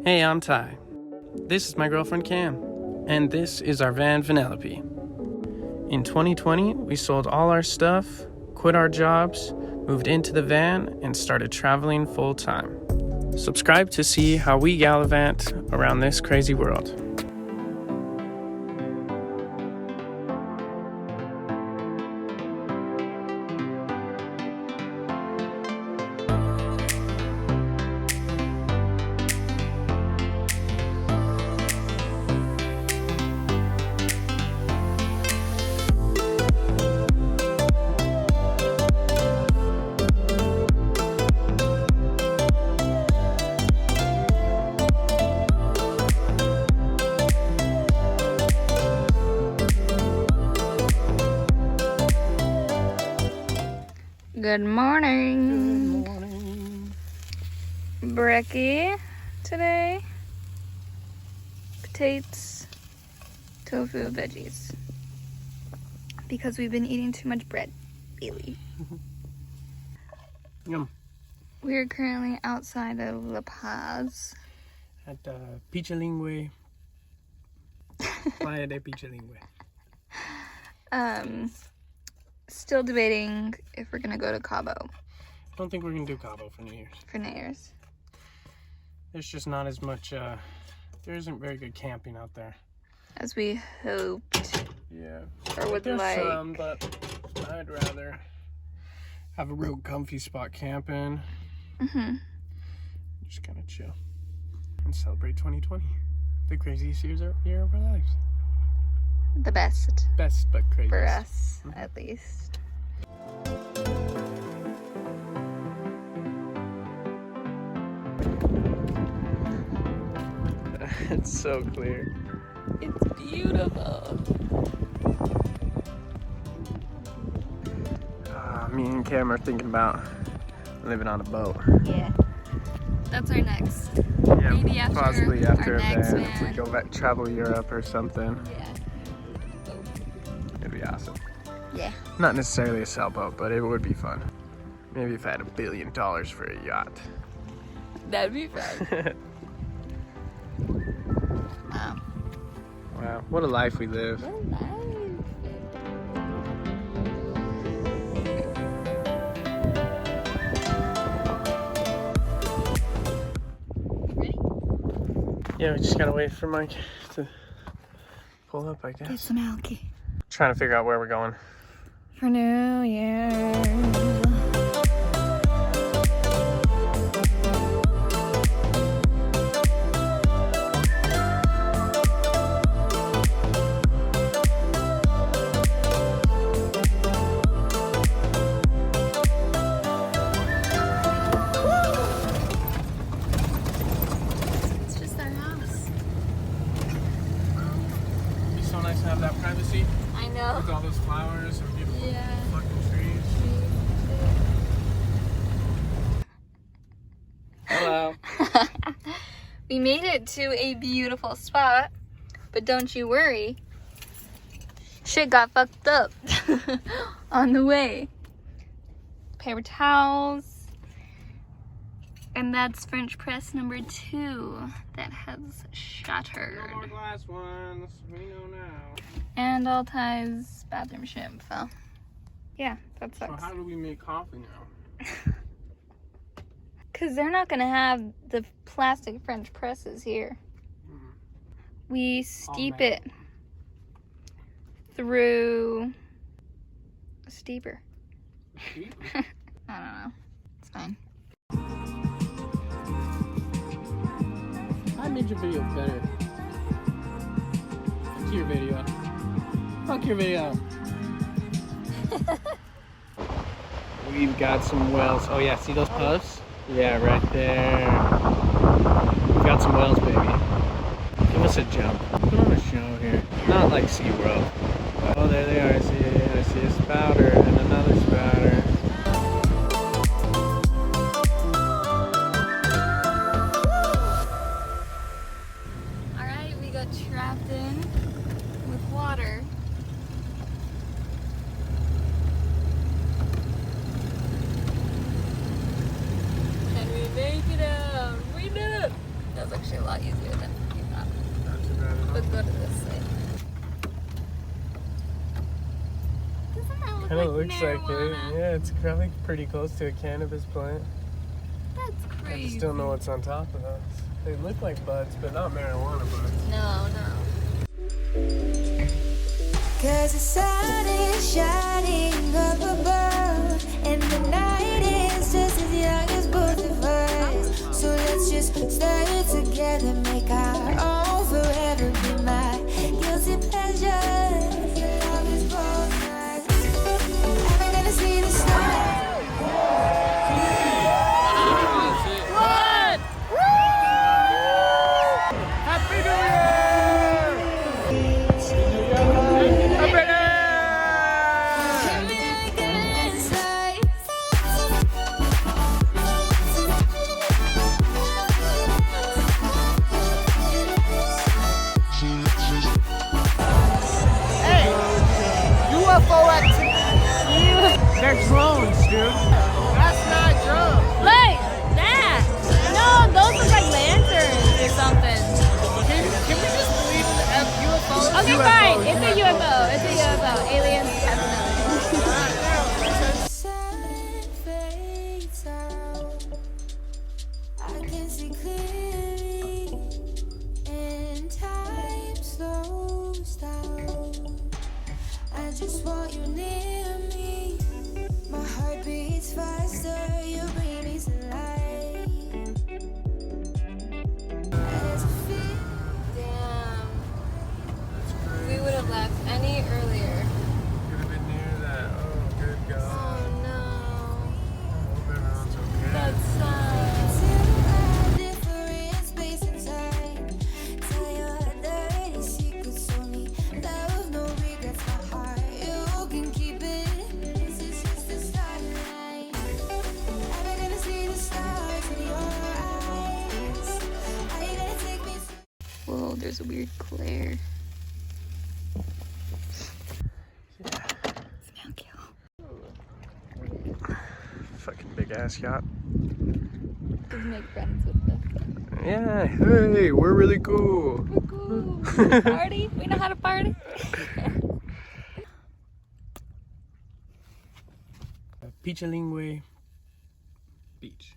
Hey, I'm Ty. This is my girlfriend Cam. And this is our van Vanellope. In 2020, we sold all our stuff, quit our jobs, moved into the van, and started traveling full time. Subscribe to see how we gallivant around this crazy world. Good morning. Good morning. Brekkie today. Potatoes, tofu, veggies. Because we've been eating too much bread lately. Yum. We're currently outside of La Paz. At Pichalingue. Playa de Pichalingue. Still debating if we're gonna go to Cabo I don't think we're gonna do Cabo for New Year's. for New Year's. There's just not as much, there isn't very good camping out there. As we hoped. Yeah. Or would There's like. some, but I'd rather have a real comfy spot camping. Just kind of chill and celebrate 2020, the craziest year of our lives. The best Best but craziest for us, at least. It's so clear. It's beautiful. Me and Cam are thinking about living on a boat. Yeah. That's our next. Yeah, Maybe after possibly after our a next van, if we van. go back travel Europe or something. Yeah. It'd be awesome. Yeah. Not necessarily a sailboat, but it would be fun. Maybe if I had $1 billion for a yacht. That'd be fun. Wow. Wow, what a life we live. What life. Ready? Yeah, we just gotta wait for Mike to pull up, I Get guess. some alky. Trying to figure out where we're going. For New Year's. It's just our house. It'd be so nice to have that privacy I know. with all those flowers and beautiful Yeah. fucking trees. Hello. We made it to a beautiful spot, but don't you worry. Shit got fucked up on the way. Paper towels. And that's French press number 2 that has shattered. No more glass ones. We know now. And all Ty's bathroom shit fell. Yeah, that So sucks. how do we make coffee now? Because they're not going to have the plastic French presses here. We steep metal. it through a steeper. I don't know. It's fine. I made your video better. Fuck your video. Fuck your video. We've got some whales. Oh yeah, see those puffs? Yeah, right there. We've got some whales, baby. Give us a jump. Put on a show here. Not like SeaWorld. Oh, there they are. I see a spouter and another spouter. Alright, we got trapped in with water. Can we make it out? We did it! was actually a lot easier than you thought. Not too bad at all. But go to this side. Doesn't that look Kind of looks like marijuana? it. Yeah, it's probably pretty close to a cannabis plant. That's I crazy. just don't know what's on top of those. They look like buds, but not marijuana buds. No, no. Cause the sun is shining up above, and the night is just as young as both of us. So let's just start it together, make our own forever. Be my guilty pleasure. Your love is both nights. Ever gonna see the stars? Happy New Year! They're drones, dude. That's not drones. Look, that. No, those look like lanterns or something. Can we just believe in UFOs? Okay, fine. It's a UFO. It's a UFO. Aliens, definitely. Sun fades out. I can see clearly, and time slows down. I just want you near me. My heart beats faster. You bring me to life. As a feeling. Damn. We would have left any earlier. Could have been near that. Oh, good God. Oh no. I hope everyone's okay. That's sad. Different space and time. Tell your dirty secrets on me. Love, no regrets, my heart. You can keep it. This is just the starting line. Ever gonna see the stars in your eyes? Are you gonna take me? Whoa, there's a weird glare. Smell kill. Fucking big ass yacht. Just make friends with them. Yeah, hey, we're really cool. We're cool. Party? We know how to party. Pichalingue Beach.